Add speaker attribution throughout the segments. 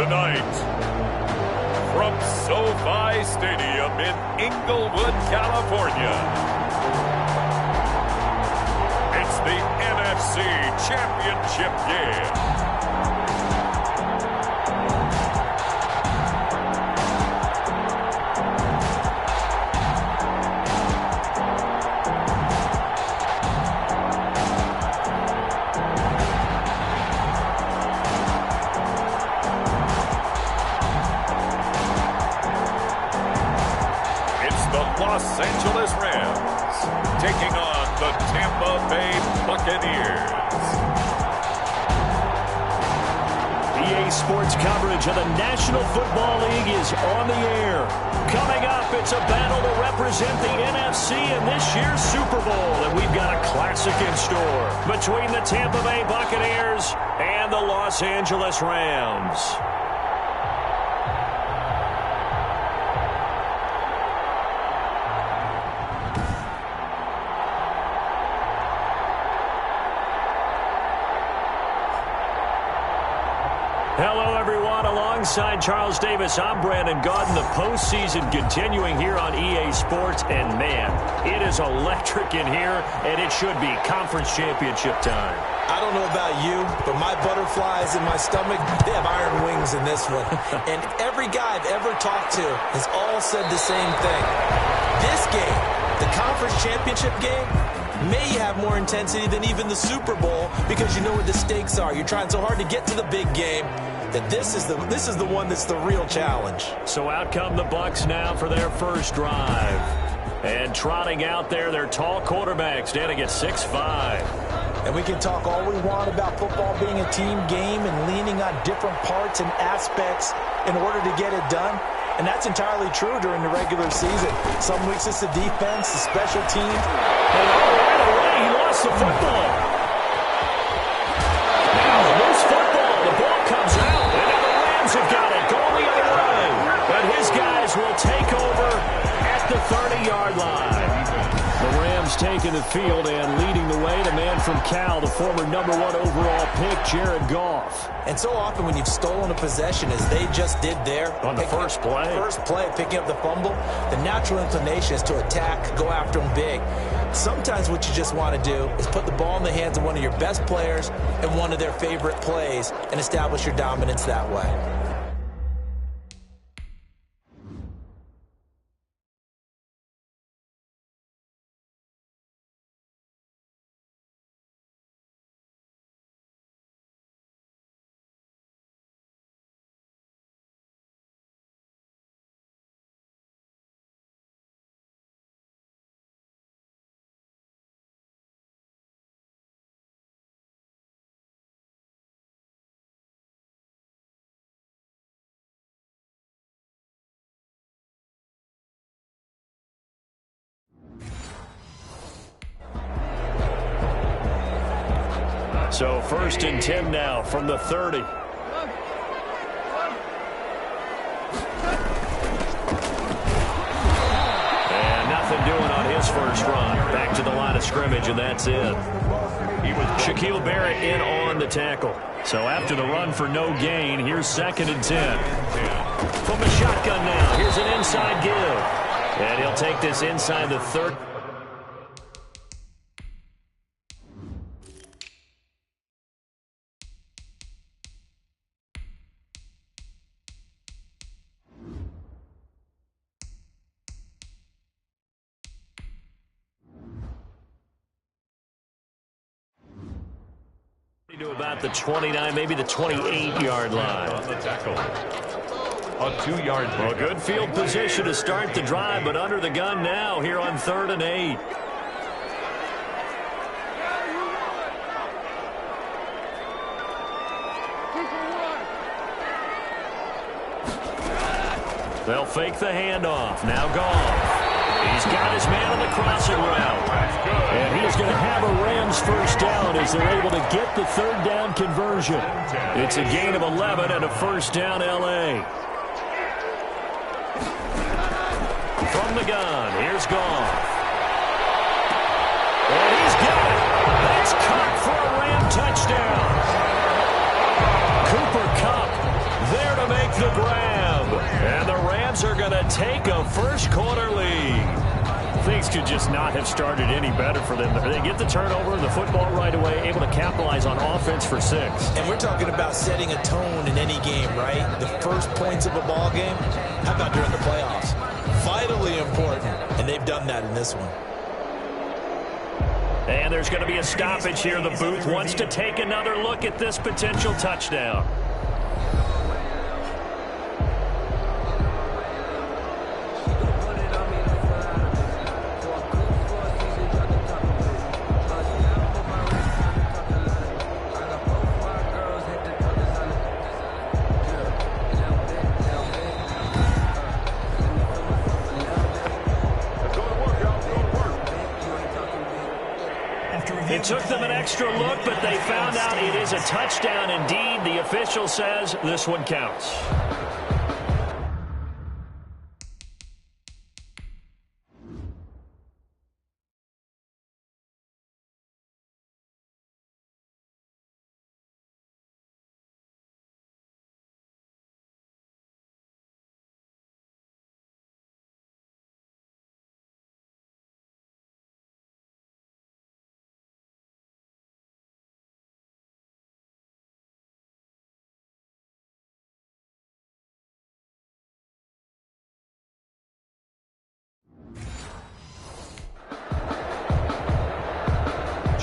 Speaker 1: Tonight, from SoFi Stadium in Inglewood, California, it's the NFC Championship game. Los Angeles Rams taking on the Tampa Bay Buccaneers.
Speaker 2: EA Sports coverage of the National Football League is on the air. Coming up, it's a battle to represent the NFC in this year's Super Bowl. And we've got a classic in store between the Tampa Bay Buccaneers and the Los Angeles Rams. Hello, everyone. Alongside Charles Davis, I'm Brandon Gaudin. The postseason continuing here on EA Sports. And, man, it is electric in here, and it should be conference championship time.
Speaker 3: I don't know about you, but my butterflies in my stomach, they have iron wings in this one. And every guy I've ever talked to has all said the same thing. This game, the conference championship game, may have more intensity than even the Super Bowl because you know what the stakes are. You're trying so hard to get to the big game that this is the one that's the real challenge.
Speaker 2: So out come the Bucs now for their first drive. And trotting out there, their tall quarterback standing at 6'5".
Speaker 3: And we can talk all we want about football being a team game and leaning on different parts and aspects in order to get it done. And that's entirely true during the regular season. Some weeks it's the defense, the special teams.
Speaker 2: And right away, he lost the football. Now, loose football. The ball comes out. And now the Rams have got it. Going the other way. But his guys will take over at the 30-yard line. The Rams taking the field and leading the way. The man from Cal, the former #1 overall pick, Jared Goff.
Speaker 3: And so often when you've stolen a possession, as they just did there,
Speaker 2: on the first play,
Speaker 3: picking up the fumble, the natural inclination is to attack, go after them big. Sometimes what you just want to do is put the ball in the hands of one of your best players and one of their favorite plays and establish your dominance that way.
Speaker 2: So 1st and 10 now from the 30. And nothing doing on his first run. Back to the line of scrimmage, and that's it. Shaquille Barrett in on the tackle. So after the run for no gain, here's 2nd and 10. From the shotgun now, here's an inside give. And he'll take this inside the 30. To about the 29, maybe the 28-yard line.
Speaker 1: On the tackle. A 2-yard.
Speaker 2: Well, good field position to start the drive, but under the gun now here on 3rd and 8. They'll fake the handoff. Now Goff. He's got his man on the crossing route. And he's going to have a Rams first down as they're able to get the 3rd down conversion. It's a gain of 11 and a first down L.A. From the gun, here's Goff. And he's got it. That's caught for a Ram touchdown. Cooper Kupp there to make the grab. And the Rams are going to take a first-quarter lead. Things could just not have started any better for them. They get the turnover, the football right away, able to capitalize on offense for 6.
Speaker 3: And we're talking about setting a tone in any game, right? The first points of a ball game. How about during the playoffs? Vitally important, and they've done that in this one.
Speaker 2: And there's going to be a stoppage here. The booth wants to take another look at this potential touchdown. It took them an extra look, but they found out it is a touchdown indeed. The official says this one counts.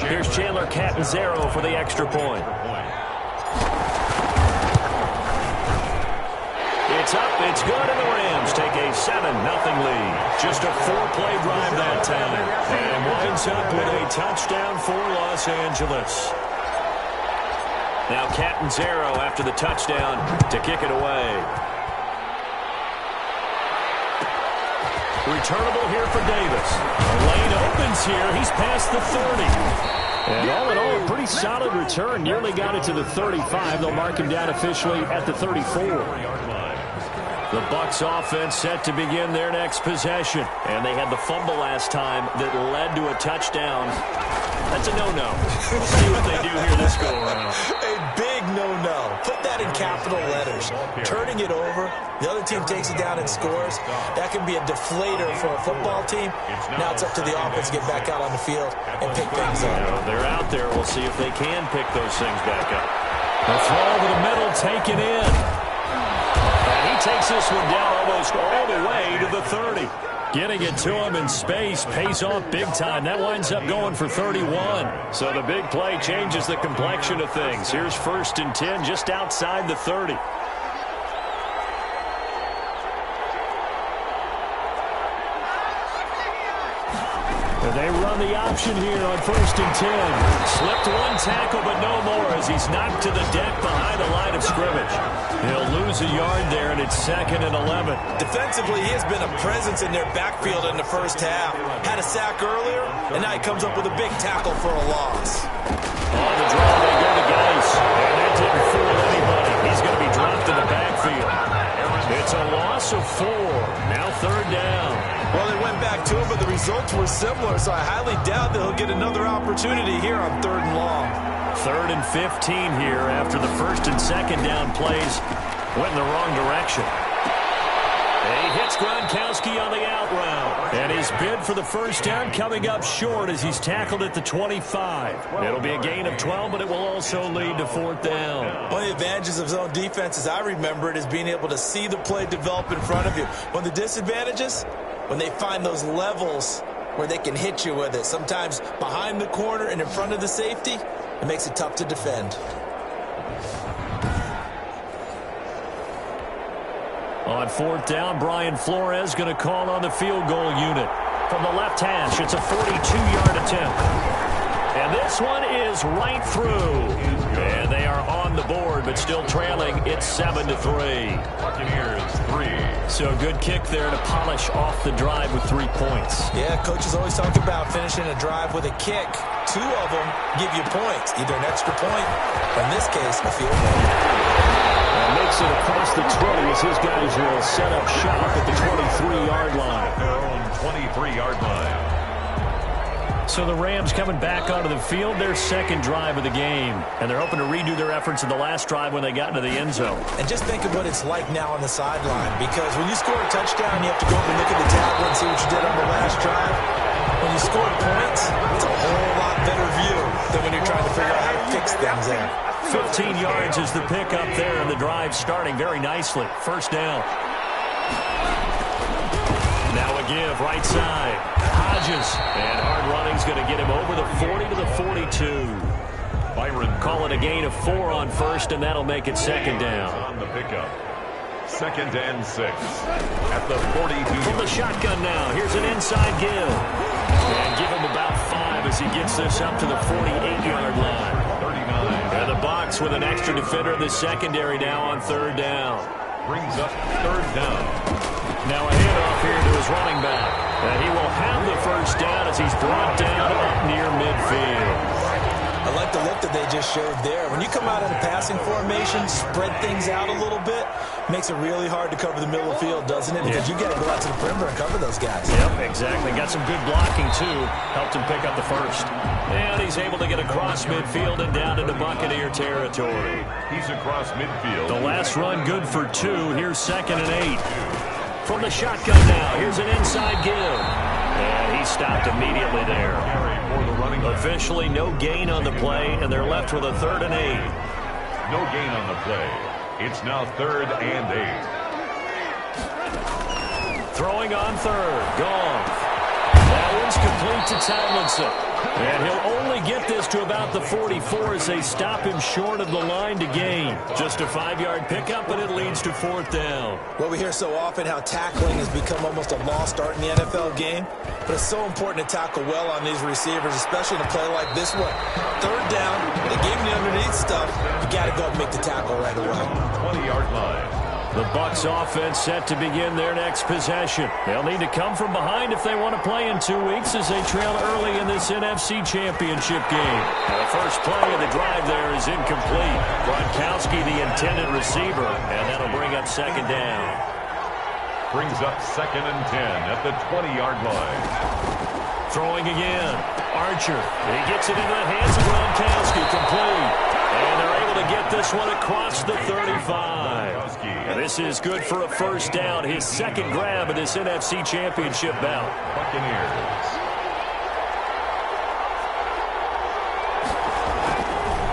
Speaker 2: Here's Chandler Catanzaro for the extra point. It's up, it's good, and the Rams take a 7-0 lead. Just a 4-play drive that time. And winds up with a touchdown for Los Angeles. Now Catanzaro after the touchdown to kick it away. Returnable here for Davis. The lane opens here. He's past the 30. And all in all, a pretty solid return. Nearly got it to the 35. They'll mark him down officially at the 34. The Bucs offense set to begin their next possession. And they had the fumble last time that led to a touchdown. That's a no-no. We'll see what they do here this go-around.
Speaker 3: A big no-no. Put that in capital letters. Turning it over, the other team takes it down and scores. That can be a deflator for a football team. Now it's up to the offense to get back out on the field and pick things up.
Speaker 2: They're out there. We'll see if they can pick those things back up. The throw to the middle taken in. And he takes this one down almost all the way to the 30. Getting it to him in space pays off big time. That winds up going for 31. So the big play changes the complexion of things. Here's 1st and 10 just outside the 30. They run the option here on 1st and 10. Slipped one tackle, but no more as he's knocked to the deck behind the line of scrimmage. He'll lose a yard there, and it's 2nd and 11.
Speaker 3: Defensively, he has been a presence in their backfield in the first half. Had a sack earlier, and now he comes up with a big tackle for a loss.
Speaker 2: On the draw, they go to Geis, and that didn't fool anybody. He's going to be dropped in the backfield. It's a loss of 4. Now 3rd down.
Speaker 3: Well, they went back to him, but the results were similar, so I highly doubt that he'll get another opportunity here on 3rd and long.
Speaker 2: 3rd and 15 here after the 1st and 2nd down plays went in the wrong direction. He hits Gronkowski on the out route. And his bid for the 1st down coming up short as he's tackled at the 25. It'll be a gain of 12, but it will also lead to 4th down.
Speaker 3: One of the advantages of zone defense, as I remember it, is being able to see the play develop in front of you. One of the disadvantages, when they find those levels where they can hit you with it. Sometimes behind the corner and in front of the safety, it makes it tough to defend.
Speaker 2: On 4th down, Brian Flores going to call on the field goal unit. From the left hash, it's a 42-yard attempt. And this one is right through. And they are on the board, but still trailing. It's 7-3.
Speaker 1: Buccaneers 3.
Speaker 2: So a good kick there to polish off the drive with 3 points.
Speaker 3: Yeah, coaches always talk about finishing a drive with a kick. 2 of them give you points, either an extra point, or in this case, a field goal.
Speaker 2: Makes it across the 20 as his guys will set up shop at the 23-yard line.
Speaker 1: Their own 23-yard line.
Speaker 2: So the Rams coming back onto the field, their second drive of the game. And they're hoping to redo their efforts in the last drive when they got into the end zone.
Speaker 3: And just think of what it's like now on the sideline. Because when you score a touchdown, you have to go up and look at the tablet and see what you did on the last drive. When you score points, it's a whole lot better view than when you're trying to figure out how to fix things there.
Speaker 2: 15 yards is the pickup there, and the drive starting very nicely. First down. Now a give, right side. Hodges. And hard running's going to get him over the 40 to the 42.
Speaker 1: Byron
Speaker 2: call it a gain of 4 on first, and that'll make it second down.
Speaker 1: On the pickup. 2nd and 6 at the 42.
Speaker 2: From the shotgun now, here's an inside give. And give him about 5 as he gets this up to the 48-yard line.
Speaker 1: 39.
Speaker 2: And the Bucs with an extra defender in the secondary now on 3rd down.
Speaker 1: Brings up 3rd down.
Speaker 2: Now a handoff here to his running back. And he will have the first down as he's brought down up near midfield.
Speaker 3: I like the look that they just showed there. When you come out in a passing formation, spread things out a little bit, makes it really hard to cover the middle of the field, doesn't it? Because you got to go out to the perimeter and cover those guys.
Speaker 2: Yep, exactly. Got some good blocking, too. Helped him pick up the first. And he's able to get across midfield and down into Buccaneer territory.
Speaker 1: He's across midfield.
Speaker 2: The last run good for 2. Here's 2nd and 8. From the shotgun now, here's an inside give. And he stopped immediately there. Officially no gain on the play, and they're left with a 3rd and 8.
Speaker 1: No gain on the play. It's now 3rd and 8.
Speaker 2: Throwing on 3rd. Goff. That one's complete to Tomlinson. And he'll only get this to about the 44 as they stop him short of the line to gain. Just a 5-yard pickup, and it leads to 4th down.
Speaker 3: Well, we hear so often how tackling has become almost a lost art in the NFL game. But it's so important to tackle well on these receivers, especially in a play like this one. 3rd down, they gave him the underneath stuff. You got to go and make the tackle right away.
Speaker 1: 20-yard line.
Speaker 2: The Bucs offense set to begin their next possession. They'll need to come from behind if they want to play in 2 weeks as they trail early in this NFC Championship game. The first play of the drive there is incomplete. Gronkowski, the intended receiver, and that'll bring up 2nd down.
Speaker 1: Brings up 2nd and 10 at the 20-yard line.
Speaker 2: Throwing again. Archer. He gets it into the hands of Gronkowski. Complete. And they're able to get this one across the 35. And this is good for a first down. His 2nd grab of this NFC Championship bout.
Speaker 1: Buccaneers.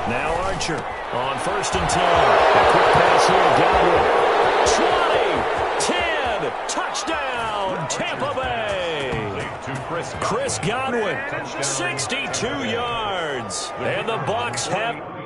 Speaker 2: Now Archer on 1st and 10. A quick pass here. Godwin. 20. 10. Touchdown. Tampa Bay. Chris Godwin. 62 yards. And the Bucs have...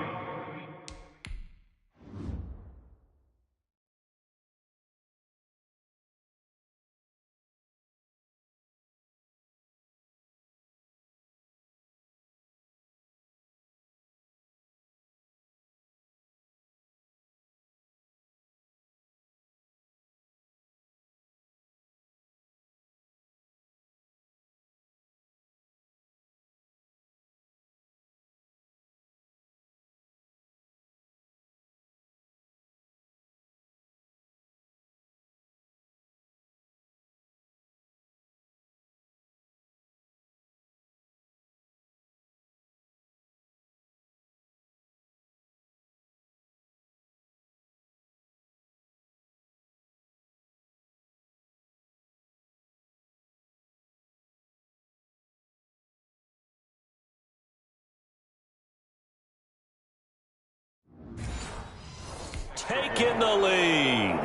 Speaker 2: taken the lead.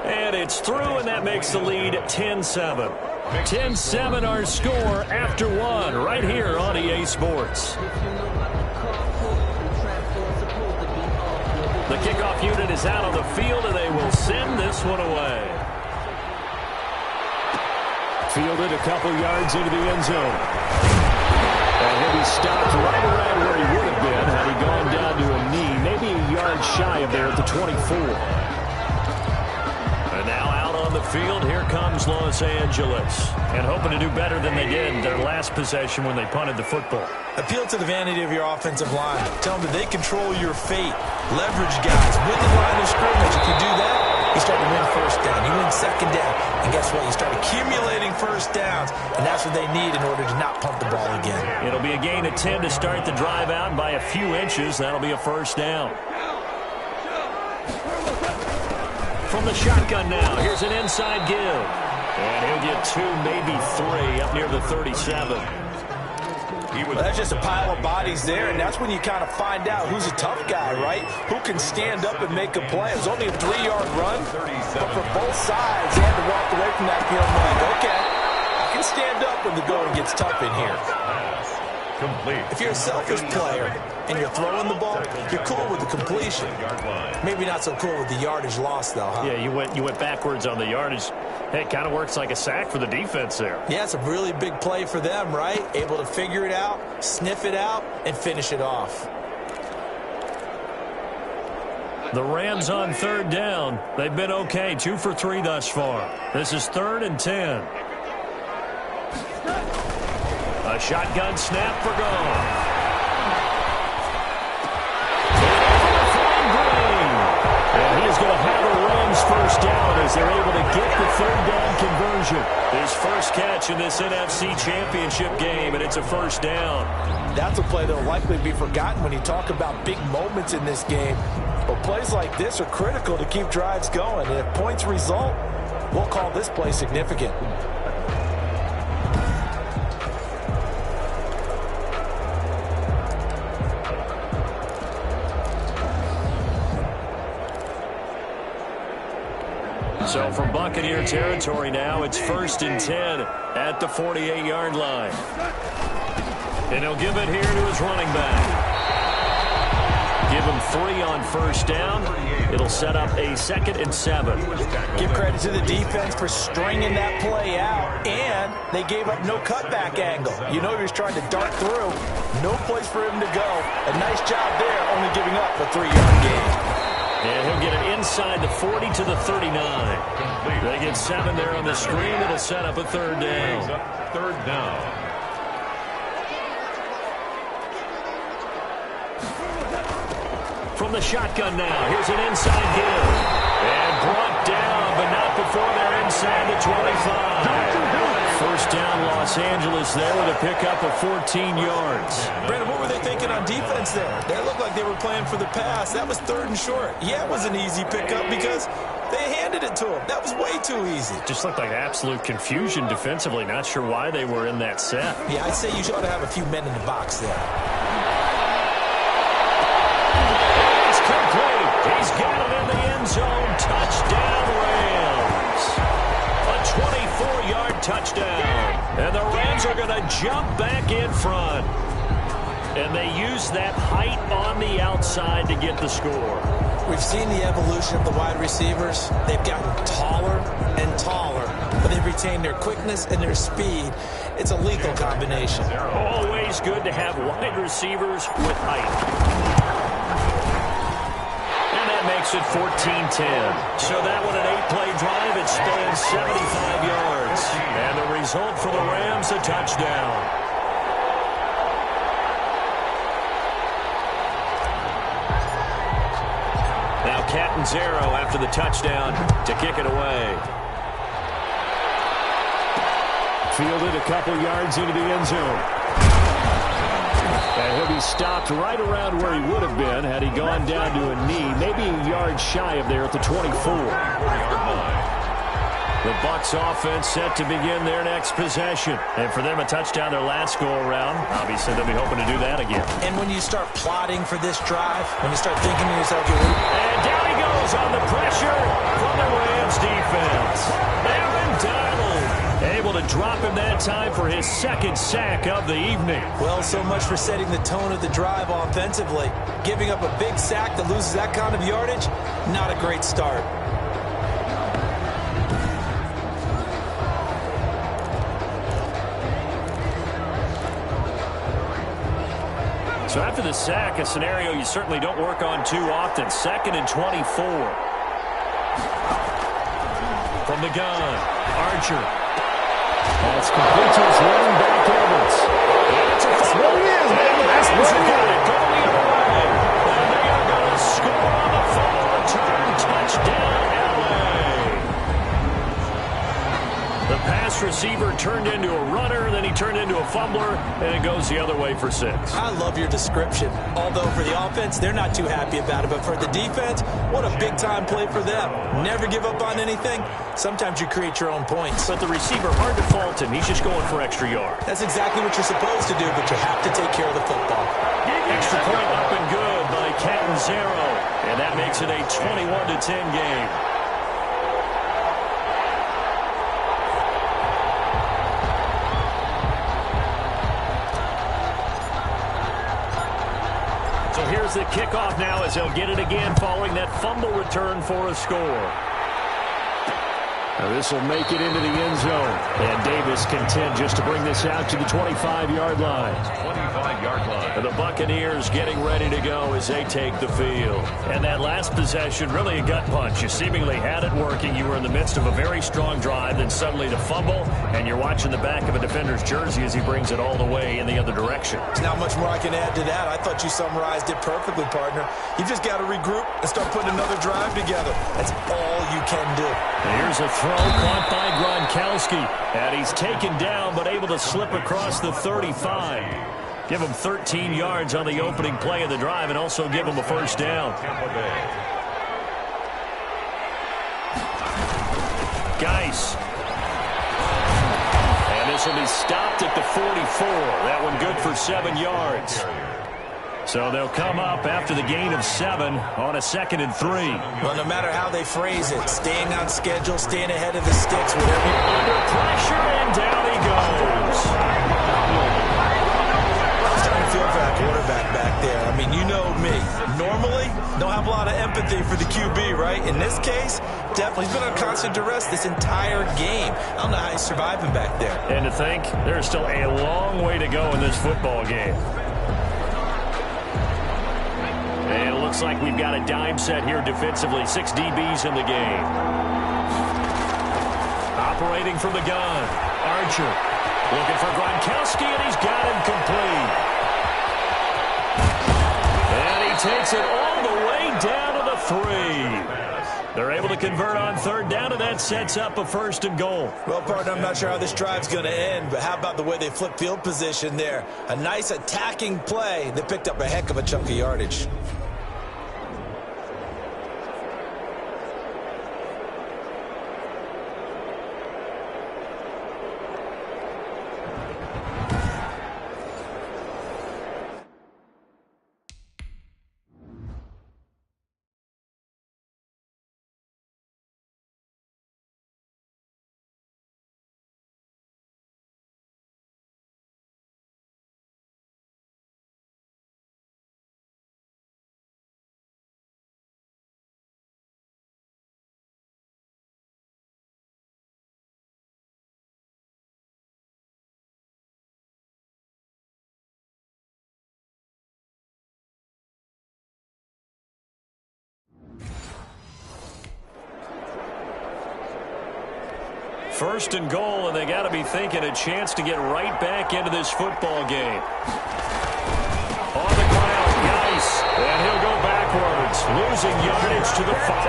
Speaker 2: And it's through, and that makes the lead 10-7. 10-7 our score after 1 right here on EA Sports. The kickoff unit is out on the field, and they will send this one away. Fielded a couple yards into the end zone. And he'll be stopped right around where he would have been had he gone down to a knee, maybe a yard shy of there at the 24. And now out on the field, here comes Los Angeles. And hoping to do better than they did their last possession when they punted the football.
Speaker 3: Appeal to the vanity of your offensive line. Tell them that they control your fate. Leverage guys. Win the line of scrimmage. If you do that, you start to win first down, you win second down, and guess what? You start accumulating first downs, and that's what they need in order to not pump the ball again.
Speaker 2: It'll be a gain of 10 to start the drive out, and by a few inches, that'll be a first down. From the shotgun now, here's an inside give. And he'll get 2, maybe 3, up near the 37.
Speaker 3: Well, that's just a pile of bodies there, and that's when you kind of find out who's a tough guy, right? Who can stand up and make a play. It was only a 3-yard run, but for both sides, they had to walk away from that field like, okay, I can stand up when the going gets tough in here.
Speaker 1: Complete.
Speaker 3: If you're a selfish player and you're throwing the ball, you're cool with the completion. Maybe not so cool with the yardage loss, though, huh?
Speaker 2: Yeah, you went backwards on the yardage. Hey, it kind of works like a sack for the defense there.
Speaker 3: Yeah, it's a really big play for them, right? Able to figure it out, sniff it out, and finish it off.
Speaker 2: The Rams on third down. They've been okay, 2 for 3 thus far. This is 3rd and 10. A shotgun snap for gone. And he's going to have a Rams first down as they're able to get the third down conversion. His first catch in this NFC Championship game, and it's a first down.
Speaker 3: That's a play that will likely be forgotten when you talk about big moments in this game. But plays like this are critical to keep drives going. And if points result, we'll call this play significant.
Speaker 2: So from Buccaneer territory now, it's 1st and 10 at the 48-yard line. And he'll give it here to his running back. Give him 3 on first down. It'll set up a 2nd and 7.
Speaker 3: Give credit to the defense for stringing that play out, and they gave up no cutback angle. You know he was trying to dart through. No place for him to go. A nice job there, only giving up a 3-yard gain.
Speaker 2: And he'll get it inside the 40 to the 39. They get 7 there on the screen. It'll set up a third down.
Speaker 1: Third down.
Speaker 2: From the shotgun now, here's an inside give. And brought down, but not before they're inside the 25. First down, Los Angeles there with a pickup of 14 yards.
Speaker 3: Brandon, what were they thinking on defense there? They looked like they were playing for the pass. That was 3rd and short. Yeah, it was an easy pickup because they handed it to him. That was way too easy.
Speaker 2: Just looked like absolute confusion defensively. Not sure why they were in that set.
Speaker 3: Yeah, I'd say you ought to have a few men in the box there.
Speaker 2: It's complete. He's got it in the end zone. Touchdown, Rams. A 24-yard touchdown. And the Rams are going to jump back in front. And they use that height on the outside to get the score.
Speaker 3: We've seen the evolution of the wide receivers. They've gotten taller and taller, but they've retained their quickness and their speed. It's a lethal combination.
Speaker 2: Always good to have wide receivers with height. And that makes it 14-10. So that one an 8-play drive. It spans 75 yards. And the result for the Rams, a touchdown. Now Catanzaro after the touchdown to kick it away. Fielded a couple yards into the end zone. And he'll be stopped right around where he would have been had he gone down to a knee, maybe a yard shy of there at the 24. The Bucs offense set to begin their next possession. And for them, a touchdown their last go-around. Obviously, they'll be hoping to do that again.
Speaker 3: And when you start plotting for this drive, when you start thinking to yourself,
Speaker 2: and down he goes on the pressure from the Rams defense. Aaron Donald able to drop him that time for his 2nd sack of the evening.
Speaker 3: well, so much for setting the tone of the drive offensively. Giving up a big sack that loses that kind of yardage, not a great start.
Speaker 2: So after the sack, a scenario you certainly don't work on too often. 2nd and 24. From the gun, Archer. That's complete to his running back, Evans. That's what it is, man. That's what it is. Going the other way. And they are going to score on the final return. Touchdown, LA. receiver turned into a runner, then he turned into a fumbler, and it goes the other way for 6.
Speaker 3: I love your description. Although for the offense, they're not too happy about it. But for the defense, what a big-time play for them. Never give up on anything. Sometimes you create your own points.
Speaker 2: But the receiver, hard to fault him. He's just going for extra yard.
Speaker 3: That's exactly what you're supposed to do, but you have to take care of the football.
Speaker 2: Extra point up and good by Catanzaro. And that makes it a 21-10 game. So here's the kickoff now as they'll get it again following that fumble return for a score. Now this will make it into the end zone. And Davis content just to bring this out to the 25-yard line.
Speaker 1: 25-yard line.
Speaker 2: And the Buccaneers getting ready to go as they take the field. And that last possession, really a gut punch. You seemingly had it working. You were in the midst of a very strong drive, then suddenly the fumble, and you're watching the back of a defender's jersey as he brings it all the way in the other direction.
Speaker 3: There's not much more I can add to that. I thought you summarized it perfectly, partner. You just got to regroup and start putting another drive together. That's all you can do.
Speaker 2: And here's a throw caught by Gronkowski. And he's taken down but able to slip across the 35. Give him 13 yards on the opening play of the drive and also give him a first down. Geis. And this will be stopped at the 44. That one good for 7 yards. So they'll come up after the gain of 7 on a 2nd and 3.
Speaker 3: Well, no matter how they phrase it, staying on schedule, staying ahead of the sticks, whatever.
Speaker 2: Under pressure, and down he goes.
Speaker 3: Feel for that quarterback back there. I mean, you know me. Normally, don't have a lot of empathy for the QB, right? In this case, definitely. He's been on constant duress this entire game. I don't know how he's surviving back there.
Speaker 2: And to think, there's still a long way to go in this football game. And it looks like we've got a dime set here defensively. 6 DBs in the game. Operating from the gun. Archer looking for Gronkowski, and he's got him complete. Takes it all the way down to the 3. They're able to convert on 3rd down, and that sets up a 1st and goal.
Speaker 3: Well, partner, I'm not sure how this drive's going to end, but how about the way they flip field position there? A nice attacking play. They picked up a heck of a chunk of yardage.
Speaker 2: First and goal, and they got to be thinking a chance to get right back into this football game. On the ground, Geis, and he'll go backwards, losing yardage to the 5.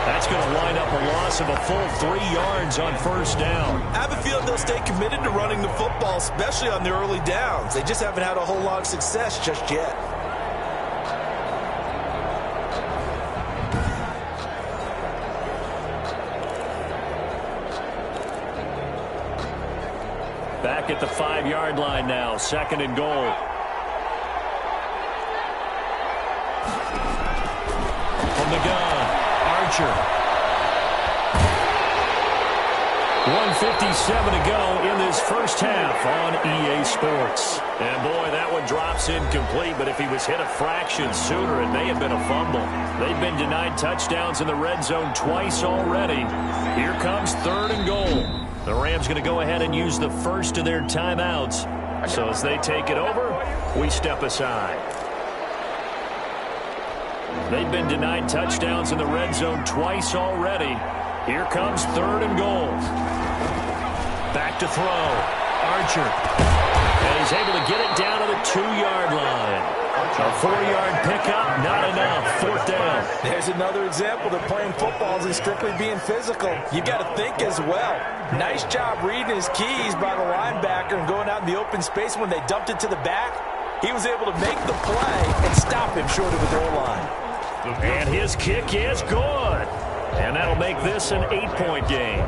Speaker 2: That's going to line up a loss of a full 3 yards on 1st down.
Speaker 3: I have a feeling they'll stay committed to running the football, especially on the early downs. They just haven't had a whole lot of success just yet.
Speaker 2: Back at the 5-yard line now, 2nd and goal. From the gun, Archer. 1:57 to go in this first half on EA Sports. And boy, that one drops incomplete, but if he was hit a fraction sooner, it may have been a fumble. They've been denied touchdowns in the red zone twice already. Here comes 3rd and goal. The Rams going to go ahead and use the first of their timeouts. So as they take it over, we step aside. They've been denied touchdowns in the red zone twice already. Here comes 3rd and goal. Back to throw. Archer. And he's able to get it down to the 2-yard line. A 4-yard pickup, not enough. 4th down.
Speaker 3: There's another example that playing football isn't strictly being physical. You got to think as well. Nice job reading his keys by the linebacker and going out in the open space. When they dumped it to the back, he was able to make the play and stop him short of the goal line.
Speaker 2: And his kick is good. And that'll make this an 8-point game.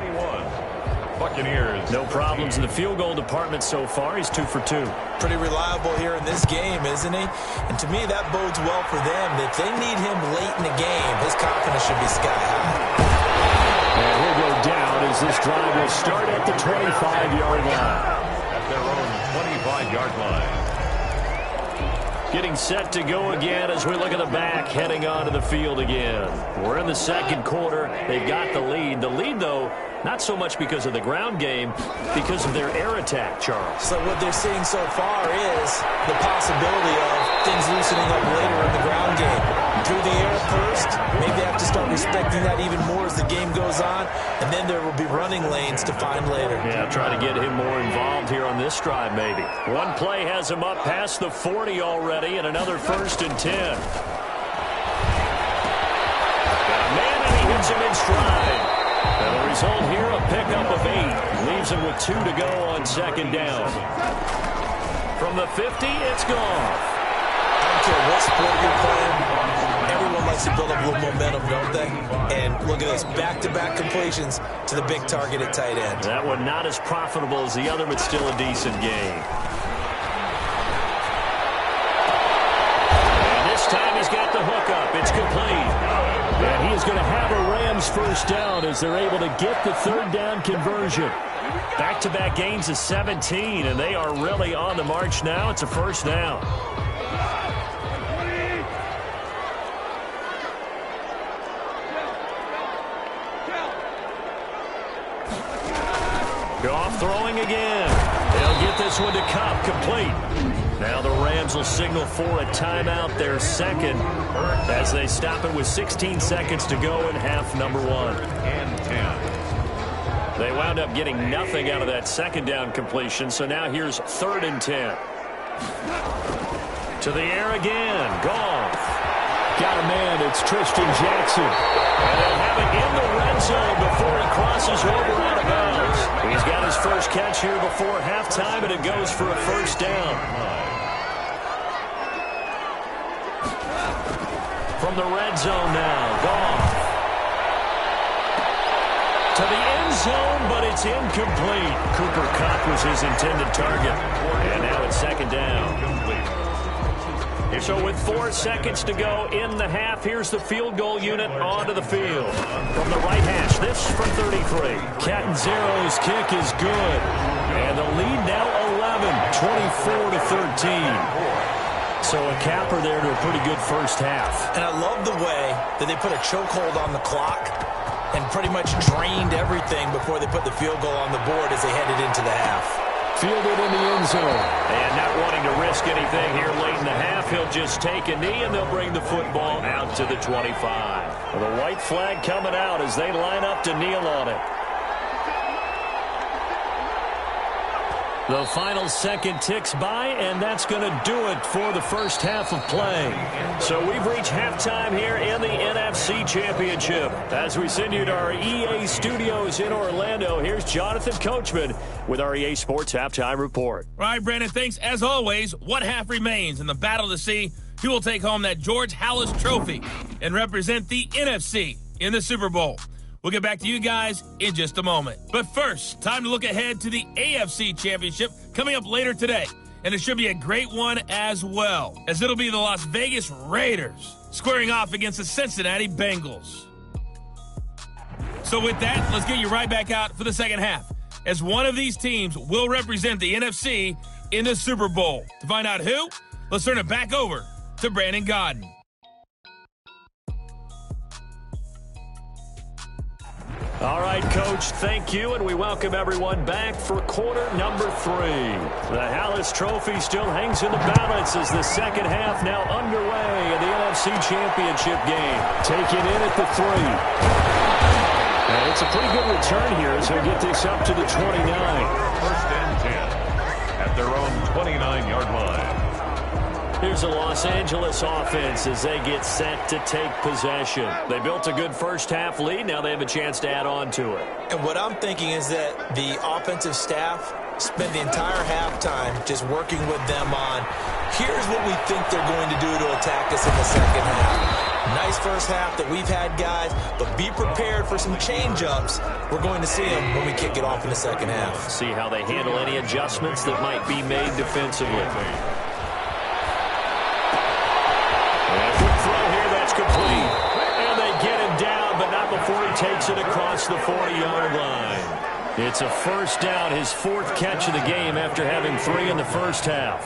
Speaker 1: Buccaneers.
Speaker 2: No problems in the field goal department so far. He's 2 for 2.
Speaker 3: Pretty reliable here in this game, isn't he? And to me, that bodes well for them. If they need him late in the game, his confidence should be sky high.
Speaker 2: And he'll go down as this drive will start at the 25-yard line.
Speaker 1: At their own 25-yard line.
Speaker 2: Getting set to go again as we look at the back, heading onto the field again. We're in the second quarter. They've got the lead. The lead, though, not so much because of the ground game, because of their air attack, Charles.
Speaker 3: So what they're seeing so far is the possibility of things loosening up later in the ground game. Through the air first, maybe they have to start respecting that even more as the game goes on, and then there will be running lanes to find later.
Speaker 2: Yeah, try to get him more involved here on this drive, maybe. One play has him up past the 40 already, and another 1st and 10. Got a man, and he hits him in stride. And the result here, a pickup of 8. Leaves him with 2 to go on 2nd down. From the 50, it's gone.
Speaker 3: I don't care what sport you're playing. Everyone likes to build up a little momentum, don't they? And look at this, back-to-back completions to the big target at tight end.
Speaker 2: That one not as profitable as the other, but still a decent game. And this time he's got the hook up. It's complete. And he is going to have a Rams 1st down as they're able to get the 3rd down conversion. Back-to-back gains of 17, and they are really on the march now. It's a 1st down. Goff throwing again. They'll get this one to Cup, complete. Now the Rams will signal for a timeout, their 2nd, as they stop it with 16 seconds to go in half number 1.
Speaker 1: And 10.
Speaker 2: They wound up getting nothing out of that 2nd down completion, so now here's 3rd and 10. To the air again. Goff. Got a man. It's Tristan Jackson. And they'll have it in the red zone before he crosses over out of bounds. He's got his first catch here before halftime, and it goes for a 1st down. From the red zone now, Goff. To the end zone, but it's incomplete. Cooper Kupp was his intended target. And now it's 2nd down. So with 4 seconds to go in the half, here's the field goal unit onto the field. From the right hash, this from 33. Catanzaro's kick is good. And the lead now 11, 24-13. So a capper there to a pretty good 1st half.
Speaker 3: And I love the way that they put a chokehold on the clock and pretty much drained everything before they put the field goal on the board as they headed into the half.
Speaker 2: Fielded in the end zone. And not wanting to risk anything here late in the half, he'll just take a knee, and they'll bring the football out to the 25. Well, the white flag coming out as they line up to kneel on it. The final second ticks by, and that's going to do it for the 1st half of play. So we've reached halftime here in the NFC Championship. As we send you to our EA studios in Orlando, here's Jonathan Coachman with our EA Sports Halftime Report.
Speaker 4: All right, Brandon, thanks. As always, one half remains in the battle to see who will take home that George Halas Trophy and represent the NFC in the Super Bowl. We'll get back to you guys in just a moment. But first, time to look ahead to the AFC Championship coming up later today. And it should be a great one as well, as it'll be the Las Vegas Raiders squaring off against the Cincinnati Bengals. So with that, let's get you right back out for the 2nd half, as one of these teams will represent the NFC in the Super Bowl. To find out who, let's turn it back over to Brandon Godden.
Speaker 2: All right, Coach, thank you, and we welcome everyone back for quarter number 3. The Halas Trophy still hangs in the balance as the 2nd half now underway in the NFC Championship game. Taken in at the 3. And it's a pretty good return here as they get this up to the 29.
Speaker 1: 1st and 10 at their own 29-yard line.
Speaker 2: Here's the Los Angeles offense as they get set to take possession. They built a good first-half lead. Now they have a chance to add on to it.
Speaker 3: And what I'm thinking is that the offensive staff spend the entire halftime just working with them on, here's what we think they're going to do to attack us in the second half. Nice first half that we've had, guys, but be prepared for some change-ups. We're going to see them when we kick it off in the second half.
Speaker 2: See how they handle any adjustments that might be made defensively. And quick throw here, that's complete. And they get him down, but not before he takes it across the 40-yard line. It's a first down, his fourth catch of the game after having 3 in the first half.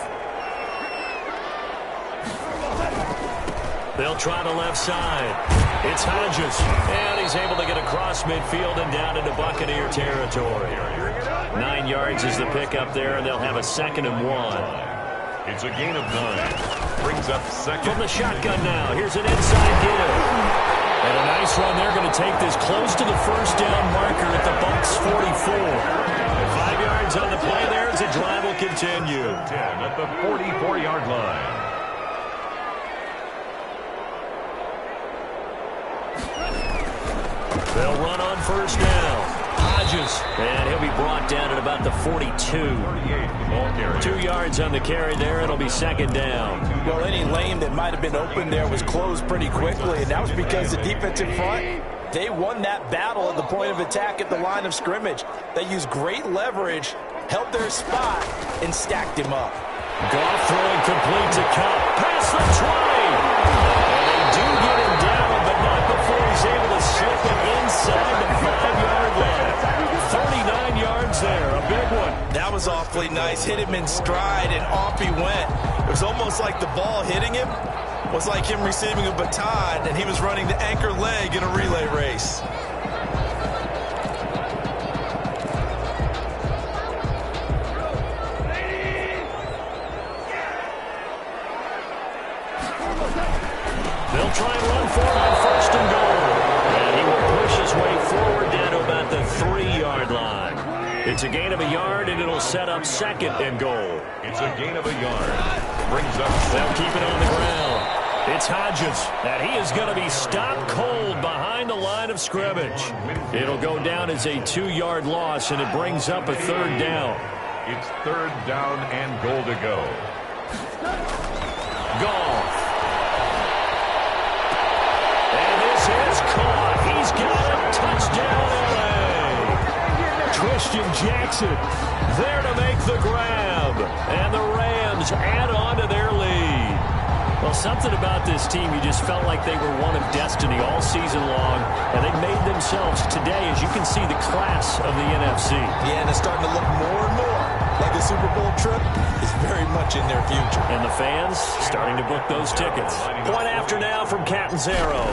Speaker 2: They'll try the left side. It's Hodges. And he's able to get across midfield and down into Buccaneer territory. 9 yards is the pickup there, and they'll have a 2nd and 1.
Speaker 1: It's a gain of 9. Brings up second.
Speaker 2: From the shotgun now. Here's an inside give. And a nice run. They're going to take this close to the first down marker at the Bucs 44. And 5 yards on the play there as the drive will continue.
Speaker 1: 10 at the 44-yard line.
Speaker 2: They'll run on first down. Hodges. And he'll be brought down at about the 42. 2 yards on the carry there. It'll be 2nd down.
Speaker 3: Well, any lane that might have been open there was closed pretty quickly, and that was because the defensive front, they won that battle at the point of attack at the line of scrimmage. They used great leverage, held their spot, and stacked him up.
Speaker 2: Goff throwing complete to Cup. Past the 20. And they do get him down, but not before he's able to slip it inside the 5-yard line. 39 yards there, a big one.
Speaker 3: That was awfully nice. Hit him in stride, and off he went. It was almost like the ball hitting him was like him receiving a baton, and he was running the anchor leg in a relay race.
Speaker 2: They'll try and run for it on 1st and goal. And he will push his way forward down to about the 3-yard line. It's a gain of a yard, and it'll set up 2nd and goal.
Speaker 1: It's a gain of a yard. Brings up.
Speaker 2: They'll keep it on the ground. It's Hodges, and he is going to be stopped cold behind the line of scrimmage. It'll go down as a 2-yard loss, and it brings up a 3rd down.
Speaker 1: It's 3rd down and goal to go.
Speaker 2: Goff. And this is caught. He's got a touchdown, LA. Christian Jackson there to make the grab. And the Rams add on to their lead. Well, something about this team, you just felt like they were one of destiny all season long, and they made themselves today, as you can see, the class of the NFC.
Speaker 3: Yeah, and it's starting to look more and more like the Super Bowl trip is very much in their future.
Speaker 2: And the fans starting to book those tickets. Point after now from Catanzaro.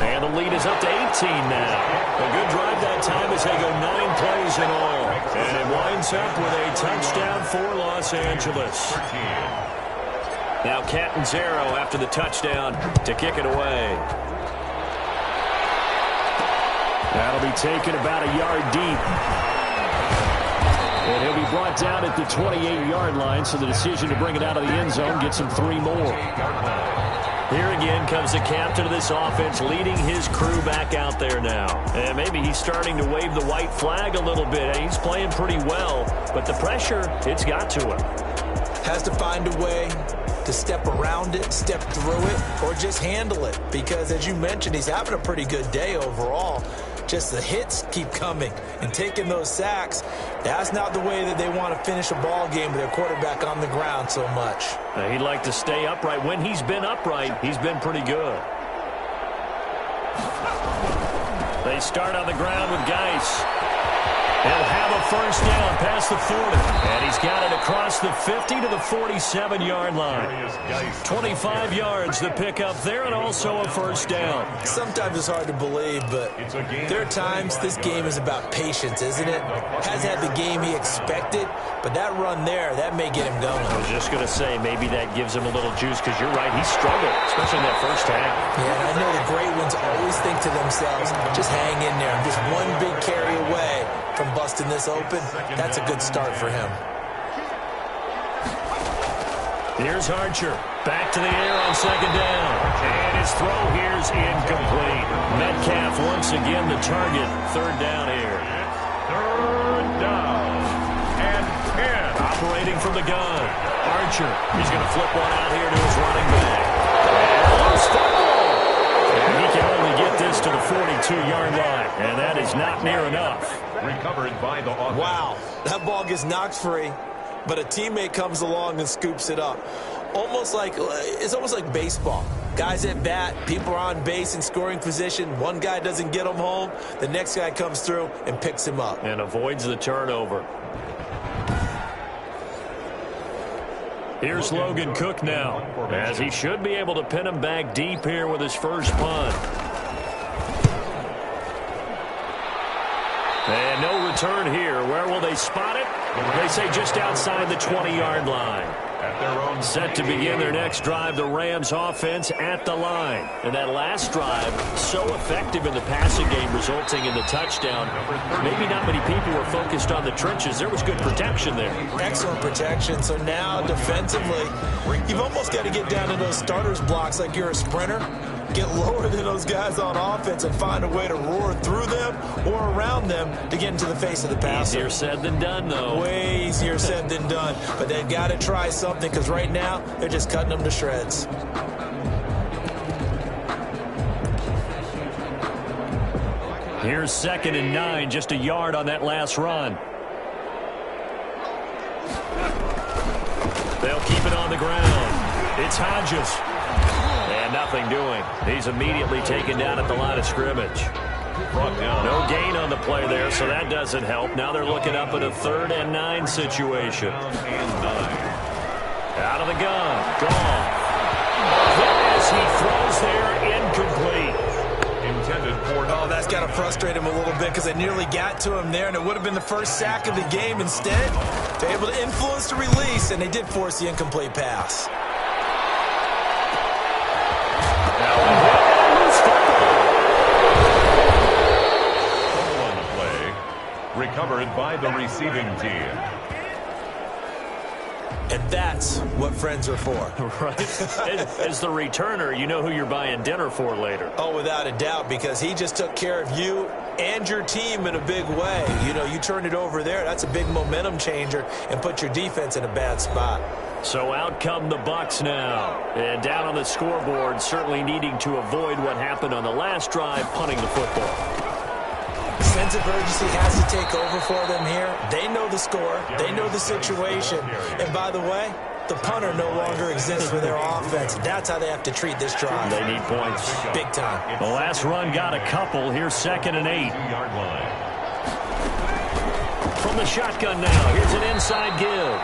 Speaker 2: And the lead is up to 18 now. A good drive that time as they go 9 plays in all. And it winds up with a touchdown for Los Angeles. Now Catanzaro after the touchdown to kick it away. That'll be taken about a yard deep. And he'll be brought down at the 28-yard line, so the decision to bring it out of the end zone gets him 3 more. Here again comes the captain of this offense leading his crew back out there now. And maybe he's starting to wave the white flag a little bit. He's playing pretty well, but the pressure, it's got to him.
Speaker 3: Has to find a way to step around it, step through it, or just handle it. Because, as you mentioned, he's having a pretty good day overall. Just the hits keep coming and taking those sacks. That's not the way that they want to finish a ball game with their quarterback on the ground so much.
Speaker 2: He'd like to stay upright. When he's been upright, he's been pretty good. They start on the ground with Geis. He'll have a first down past the 40. And he's got it across the 50 to the 47-yard line. 25 yards the pickup there, and also a first down.
Speaker 3: Sometimes it's hard to believe, but there are times this game is about patience, isn't it? Has had the game he expected, but that run there, that may get him going.
Speaker 2: I was just going to say, maybe that gives him a little juice, because you're right, he struggled, especially in that first half.
Speaker 3: Yeah, and I know the great ones always think to themselves, just hang in there. Just one big carry away from busting this open. That's a good start for him.
Speaker 2: Here's Archer. Back to the air on second down. And his throw here's incomplete. Metcalf once again the target. Third down here.
Speaker 1: Third down and 10.
Speaker 2: Operating from the gun. Archer. He's going to flip one out here to his running back. And loose fumble. And he can only get this to the 42-yard line. And that is not near enough.
Speaker 1: Recovered by the offense.
Speaker 3: Wow, that ball gets knocked free, but a teammate comes along and scoops it up. It's almost like baseball. Guys at bat, people are on base in scoring position. One guy doesn't get him home. The next guy comes through and picks him up.
Speaker 2: And avoids the turnover. Here's Logan Cook now, as he should be able to pin him back deep here with his first punt. And no return here. Where will they spot it? They say just outside the 20-yard line.
Speaker 1: At their own
Speaker 2: Set to begin their next drive, the Rams offense at the line. And that last drive, so effective in the passing game, resulting in the touchdown. Maybe not many people were focused on the trenches. There was good protection there.
Speaker 3: Excellent protection. So now defensively, you've almost got to get down to those starters blocks like you're a sprinter. Get lower than those guys on offense and find a way to roar through them or around them to get into the face of the passer.
Speaker 2: Easier said than done, though.
Speaker 3: Way easier said than done. But they've got to try something because right now they're just cutting them to shreds.
Speaker 2: Here's 2nd and 9, just a yard on that last run. They'll keep it on the ground. It's Hodges. And nothing doing. He's immediately taken down at the line of scrimmage. No gain on the play there, so that doesn't help. Now they're looking up at a 3rd and 9 situation. Out of the gun. Gone. As he throws there, incomplete.
Speaker 1: intended for.
Speaker 3: Oh, that's got to frustrate him a little bit because they nearly got to him there, and it would have been the first sack of the game. Instead, they're able to influence the release, and they did force the incomplete pass.
Speaker 1: On the play, recovered by the receiving team.
Speaker 3: And that's what friends are for.
Speaker 2: Right. As the returner, you know who you're buying dinner for later.
Speaker 3: Oh, without a doubt, because he just took care of you and your team in a big way. You know, you turned it over there. That's a big momentum changer and put your defense in a bad spot.
Speaker 2: So out come the Bucs now. And down on the scoreboard, certainly needing to avoid what happened on the last drive, punting the football.
Speaker 3: Sense of urgency has to take over for them here. They know the score. They know the situation. And by the way, the punter no longer exists for their offense. That's how they have to treat this drive.
Speaker 2: They need points.
Speaker 3: Big time.
Speaker 2: The last run got a couple. Here's 2nd and 8. From the shotgun now. Here's an inside give.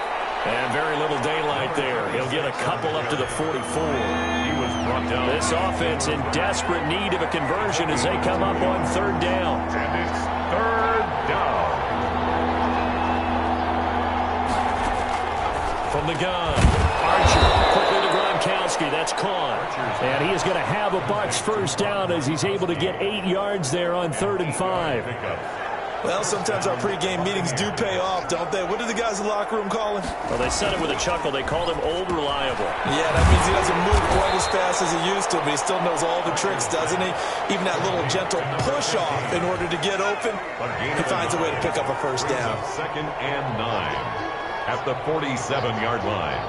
Speaker 2: And very little daylight there. He'll get a couple up to the 44.
Speaker 1: He was brought down.
Speaker 2: This offense in desperate need of a conversion as they come up on 3rd down.
Speaker 1: And it's 3rd down.
Speaker 2: From the gun, Archer quickly to Gronkowski. That's caught. And he is going to have a Bucs first down as he's able to get 8 yards there on 3rd and 5.
Speaker 3: Well, sometimes our pregame meetings do pay off, don't they? What do the guys in the locker room call him?
Speaker 2: Well, they said it with a chuckle. They called him Old Reliable.
Speaker 3: Yeah, that means he doesn't move quite as fast as he used to, but he still knows all the tricks, doesn't he? Even that little gentle push-off in order to get open, he finds a way to pick up a first down.
Speaker 1: 2nd and 9 at the 47-yard line.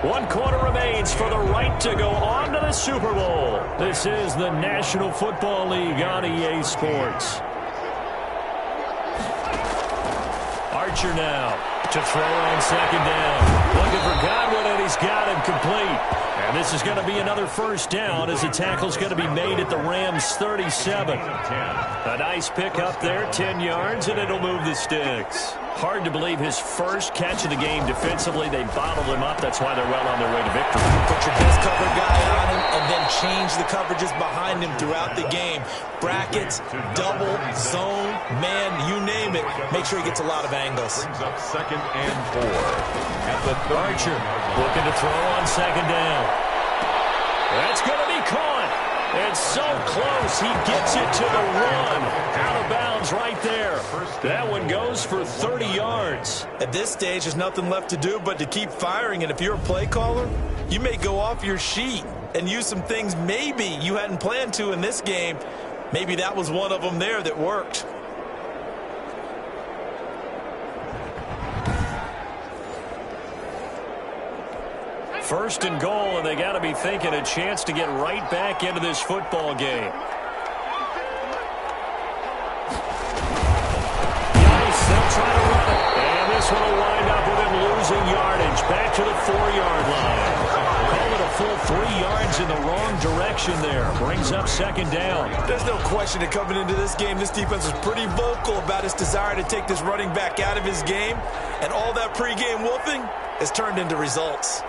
Speaker 2: 1 quarter remains for the right to go on to the Super Bowl. This is the National Football League on EA Sports. Archer now to throw on 2nd down. Looking for Godwin, and he's got him complete. And this is going to be another first down as the tackle's going to be made at the Rams' 37. A nice pick up there, 10 yards, and it'll move the sticks. Hard to believe his first catch of the game defensively. They bottled him up. That's why they're well on their way to victory.
Speaker 3: Put your best cover guy on him and then change the coverages behind him throughout the game. Brackets, double, zone, man, you name it. Make sure he gets a lot of angles.
Speaker 1: Brings up 2nd and 4 at the 30.
Speaker 2: Archer looking to throw on 2nd down. That's going to be caught. And so close, he gets it to the 1. Out of bounds yards right there. That one goes for 30 yards.
Speaker 3: At this stage, there's nothing left to do but to keep firing. And if you're a play caller, you may go off your sheet and use some things maybe you hadn't planned to in this game. Maybe that was one of them there that worked.
Speaker 2: First and goal, and they got to be thinking a chance to get right back into this football game. Nice, they'll try to run it. And this one will wind up with him losing yardage. Back to the 4-yard line. Call it a full 3 yards in the wrong direction there. Brings up second down.
Speaker 3: There's no question that coming into this game, this defense was pretty vocal about its desire to take this running back out of his game. And all that pregame wolfing has turned into results.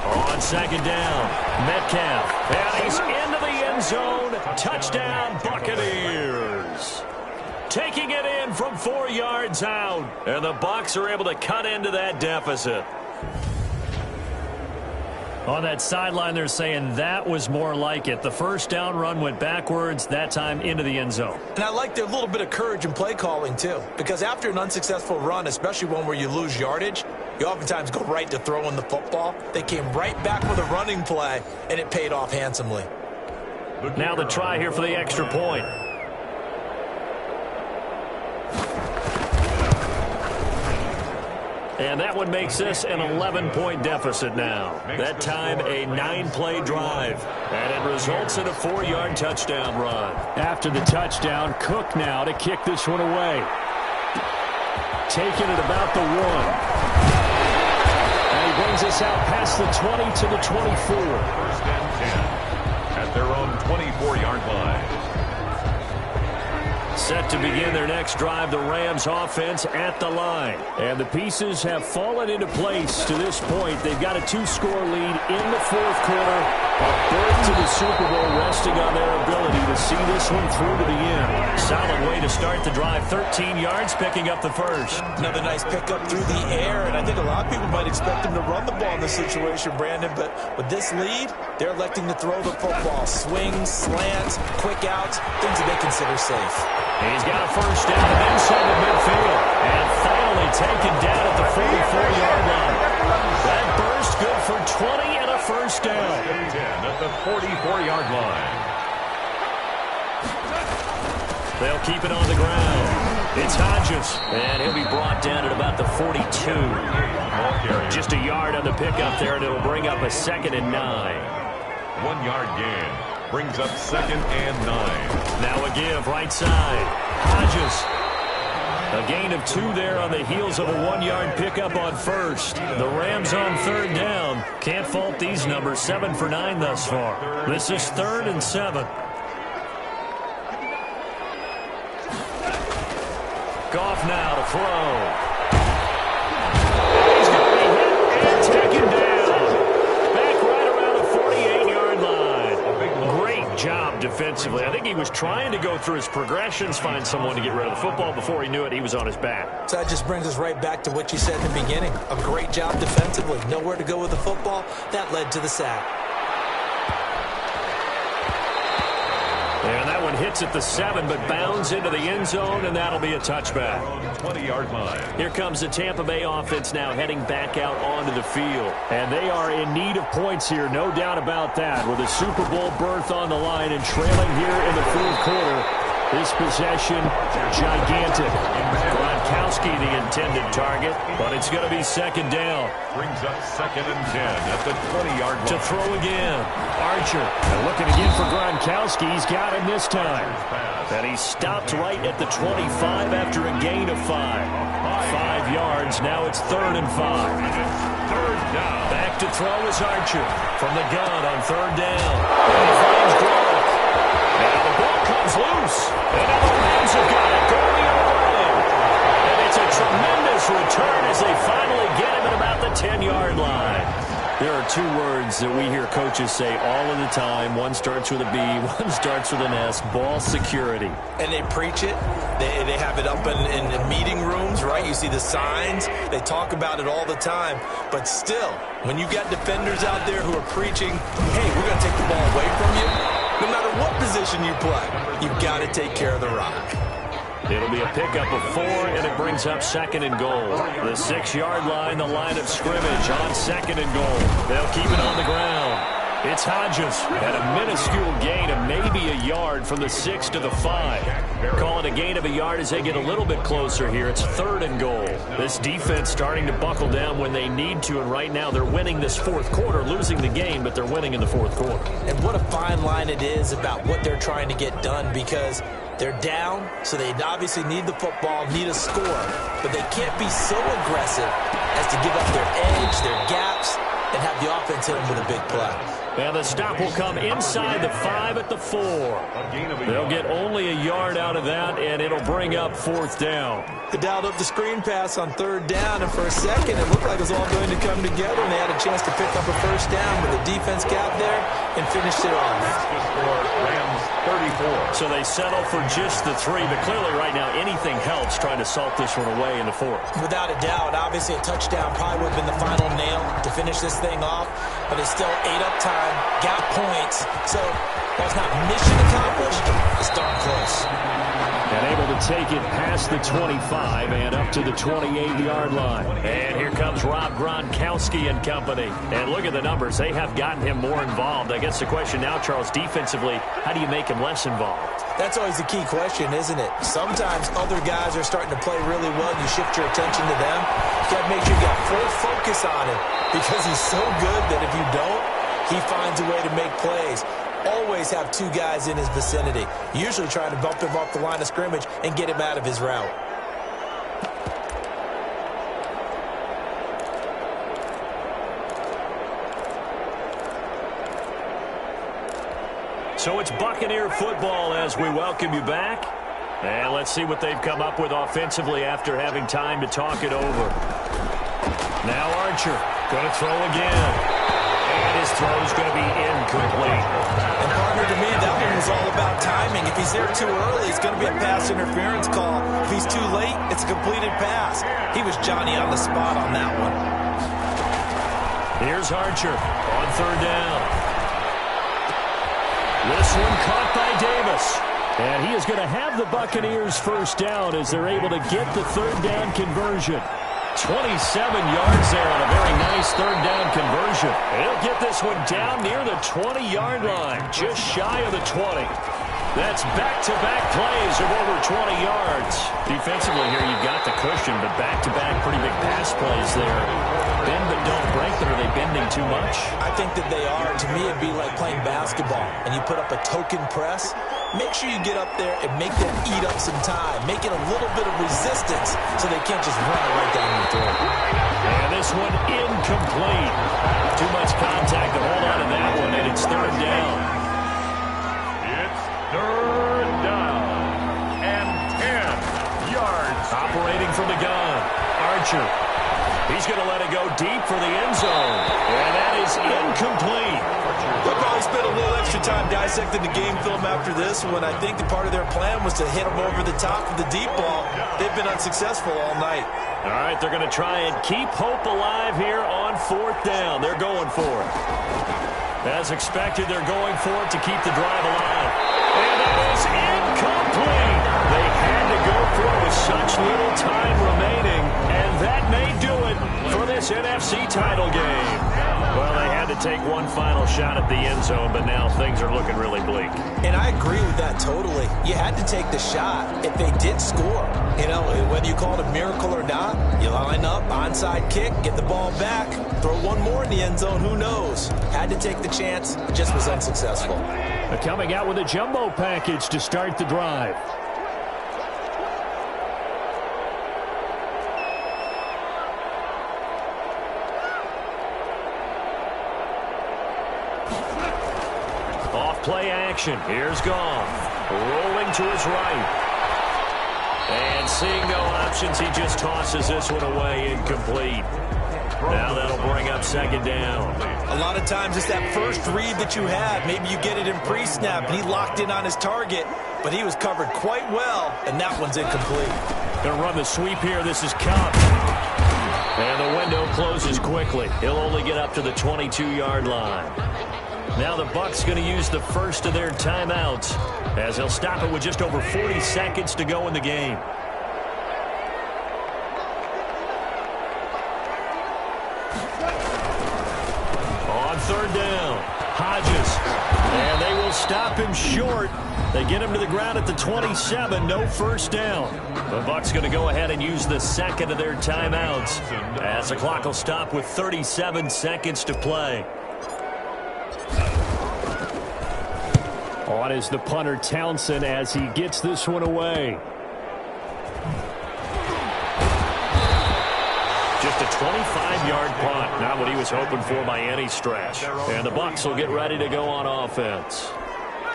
Speaker 2: On second down, Metcalf, and he's into the end zone. Touchdown, Buccaneers. Taking it in from 4 yards out, and the Bucs are able to cut into that deficit. On that sideline, they're saying that was more like it. The first down run went backwards, that time into the end zone.
Speaker 3: And I like their little bit of courage in play calling, too. Because after an unsuccessful run, especially one where you lose yardage, you oftentimes go right to throwing the football. They came right back with a running play, and it paid off handsomely.
Speaker 2: Now the try here for the extra point. And that one makes this an 11-point deficit now. That time a 9-play drive. And it results in a 4-yard touchdown run. After the touchdown, Cook now to kick this one away. Taking it about the 1. And he brings us out past the 20 to the 24.
Speaker 1: First and 10 at their own 24-yard line.
Speaker 2: Set to begin their next drive, the Rams offense at the line. And the pieces have fallen into place to this point. They've got a 2-score lead in the 4th quarter. A berth to the Super Bowl resting on their ability to see this one through to the end. Solid way to start the drive. 13 yards, picking up the first.
Speaker 3: Another nice pickup through the air, and I think a lot of people might expect him to run the ball in this situation, Brandon, but with this lead, they're electing to throw the football. Swings, slants, quick outs, things that they consider safe.
Speaker 2: He's got a first down and inside the midfield. And finally taken down at the 44-yard line. That burst good for 20 and a first down.
Speaker 1: 10 at the 44-yard line.
Speaker 2: They'll keep it on the ground. It's Hodges. And he'll be brought down at about the 42. Just a yard on the pickup there, and it'll bring up a 2nd and 9.
Speaker 1: 1-yard gain. Brings up 2nd and 9.
Speaker 2: Now a give, right side. Hodges. A gain of 2 there on the heels of a 1-yard pickup on first. The Rams on 3rd down. Can't fault these numbers. 7 for 9 thus far. This is 3rd and 7. Goff now to throw. He's going to be hit and taken down. Back right around the 48-yard line. Great job defensively. I think he was trying to go through his progressions, find someone to get rid of the football. Before he knew it, he was on his back.
Speaker 3: So that just brings us right back to what you said in the beginning. A great job defensively. Nowhere to go with the football. That led to the sack.
Speaker 2: And that one hits at the 7, but bounds into the end zone, and that'll be a touchback.
Speaker 1: 20-yard line.
Speaker 2: Here comes the Tampa Bay offense now heading back out onto the field. And they are in need of points here, no doubt about that. With a Super Bowl berth on the line and trailing here in the 4th quarter. This possession, gigantic. Gronkowski the intended target, but it's going to be 2nd down.
Speaker 1: Brings up 2nd and 10 at the 20-yard line.
Speaker 2: To throw again. Archer looking again for Gronkowski. He's got him this time. And he stopped right at the 25 after a gain of 5. 5 yards. Now it's 3rd and 5.
Speaker 1: 3rd down.
Speaker 2: Back to throw is Archer from the gun on 3rd down. And he finds Gronk. Now the ball comes loose. And now the Rams have got it going the other way. And it's a tremendous return as they finally get him at about the 10-yard line. There are 2 words that we hear coaches say all of the time. One starts with a B, one starts with an S. Ball security.
Speaker 3: And they preach it. They have it up in meeting rooms, right? You see the signs. They talk about it all the time. But still, when you got defenders out there who are preaching, hey, we're going to take the ball away from you, no matter what position you play, you've got to take care of the rock.
Speaker 2: It'll be a pickup of 4, and it brings up 2nd and goal. The 6-yard line, the line of scrimmage on 2nd and goal. They'll keep it on the ground. It's Hodges at a minuscule gain of maybe a yard from the 6 to the 5. Call it a gain of a yard as they get a little bit closer here. It's 3rd and goal. This defense starting to buckle down when they need to, and right now they're winning this 4th quarter, losing the game, but they're winning in the 4th quarter.
Speaker 3: And what a fine line it is about what they're trying to get done, because they're down, so they obviously need the football, need a score, but they can't be so aggressive as to give up their edge, their gaps, and have the offense hit them with a big play.
Speaker 2: And the stop will come inside the 5 at the 4. They'll get only a yard out of that, and it'll bring up 4th down.
Speaker 3: They dialed up the screen pass on 3rd down, and for a second it looked like it was all going to come together, and they had a chance to pick up a 1st down, but the defense got there and finished it off.
Speaker 1: Rams 34.
Speaker 2: So they settle for just the 3, but clearly right now anything helps trying to salt this one away in the 4th.
Speaker 3: Without a doubt, obviously a touchdown probably would have been the final nail to finish this thing off, but it's still ate up time, got points, so while it's not mission accomplished, it's darn close.
Speaker 2: And able to take it past the 25 and up to the 28-yard line. And here comes Rob Gronkowski and company. And look at the numbers. They have gotten him more involved. I guess the question now, Charles, defensively, how do you make him less involved?
Speaker 3: That's always the key question, isn't it? Sometimes other guys are starting to play really well, and you shift your attention to them. You got to make sure you got full focus on him, because he's so good that if you don't, he finds a way to make plays. Always have 2 guys in his vicinity, usually trying to bump him off the line of scrimmage and get him out of his route.
Speaker 2: So it's Buccaneer football as we welcome you back. And let's see what they've come up with offensively after having time to talk it over. Now Archer going to throw again. And his throw is going to be incomplete.
Speaker 3: And partner, to me, that one was all about timing. If he's there too early, it's going to be a pass interference call. If he's too late, it's a completed pass. He was Johnny on the spot on that one.
Speaker 2: Here's Archer on 3rd down. This one caught by Davis. And he is going to have the Buccaneers 1st down as they're able to get the 3rd down conversion. 27 yards there on a very nice 3rd down conversion. And he'll get this one down near the 20-yard line, just shy of the 20. That's back-to-back plays of over 20 yards. Defensively here, you've got the cushion, but back-to-back pretty big pass plays there. Bend but don't break, but are they bending too much?
Speaker 3: I think that they are. To me, it'd be like playing basketball, and you put up a token press. Make sure you get up there and make them eat up some time. Make it a little bit of resistance so they can't just run it right down your throat.
Speaker 2: And this one incomplete. Too much contact to hold on to that one, and it's 3rd down.
Speaker 1: It's 3rd down and 10 yards.
Speaker 2: Operating from the gun, Archer. He's going to let it go deep for the end zone. And that is incomplete.
Speaker 3: They'll probably spend a little extra time dissecting the game film after this one. I think the part of their plan was to hit them over the top of the deep ball. They've been unsuccessful all night.
Speaker 2: All right, they're going to try and keep hope alive here on 4th down. They're going for it. As expected, they're going for it to keep the drive alive. And that is incomplete. They had to go for it with such little time remaining, and that may do it for this NFC title game. Well, they had to take one final shot at the end zone, but now things are looking really bleak.
Speaker 3: And I agree with that totally. You had to take the shot if they did score. You know, whether you call it a miracle or not, you line up, onside kick, get the ball back, throw one more in the end zone, who knows? Had to take the chance, just was unsuccessful.
Speaker 2: But coming out with a jumbo package to start the drive. Play action. Here's Goff. Rolling to his right. And seeing no options, he just tosses this one away, incomplete. Now that'll bring up 2nd down.
Speaker 3: A lot of times it's that first read that you have. Maybe you get it in pre-snap, and he locked in on his target, but he was covered quite well, and that one's incomplete.
Speaker 2: Gonna run the sweep here. This is Cup. And the window closes quickly. He'll only get up to the 22-yard line. Now the Bucs going to use the first of their timeouts as they'll stop it with just over 40 seconds to go in the game. On third down, Hodges. And they will stop him short. They get him to the ground at the 27. No first down. The Bucs going to go ahead and use the second of their timeouts as the clock will stop with 37 seconds to play. On is the punter Townsend as he gets this one away. Just a 25-yard punt. Not what he was hoping for by any stretch. And the Bucs will get ready to go on offense.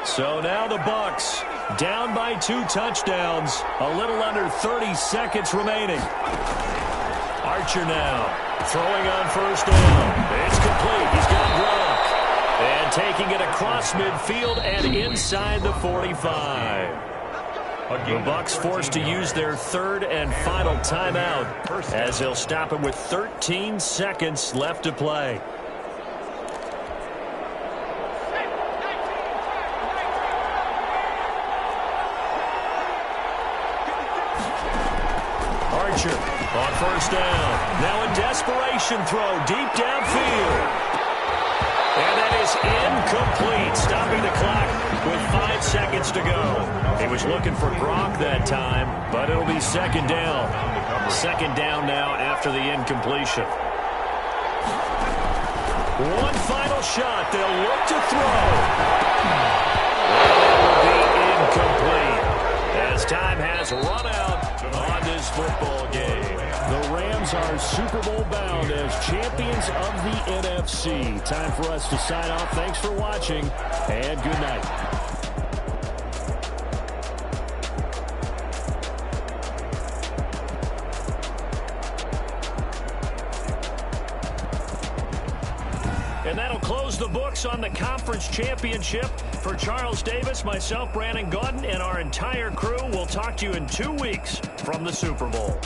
Speaker 2: So now the Bucs down by 2 touchdowns. A little under 30 seconds remaining. Archer now throwing on first down. It's complete. He's got Gronk. And taking it across midfield and inside the 45. The Bucs forced to use their third and final timeout as they'll stop it with 13 seconds left to play. Archer on first down. Now a desperation throw deep downfield. And that is incomplete, stopping the clock with 5 seconds to go. He was looking for Gronk that time, but it'll be second down. Second down now after the incompletion. One final shot. They'll look to throw. And it will be incomplete as time has run out on this football game. The Rams are Super Bowl bound as champions of the NFC. Time for us to sign off. Thanks for watching, and good night. And that'll close the books on the conference championship. For Charles Davis, myself, Brandon Gaudin, and our entire crew, we'll talk to you in 2 weeks from the Super Bowl.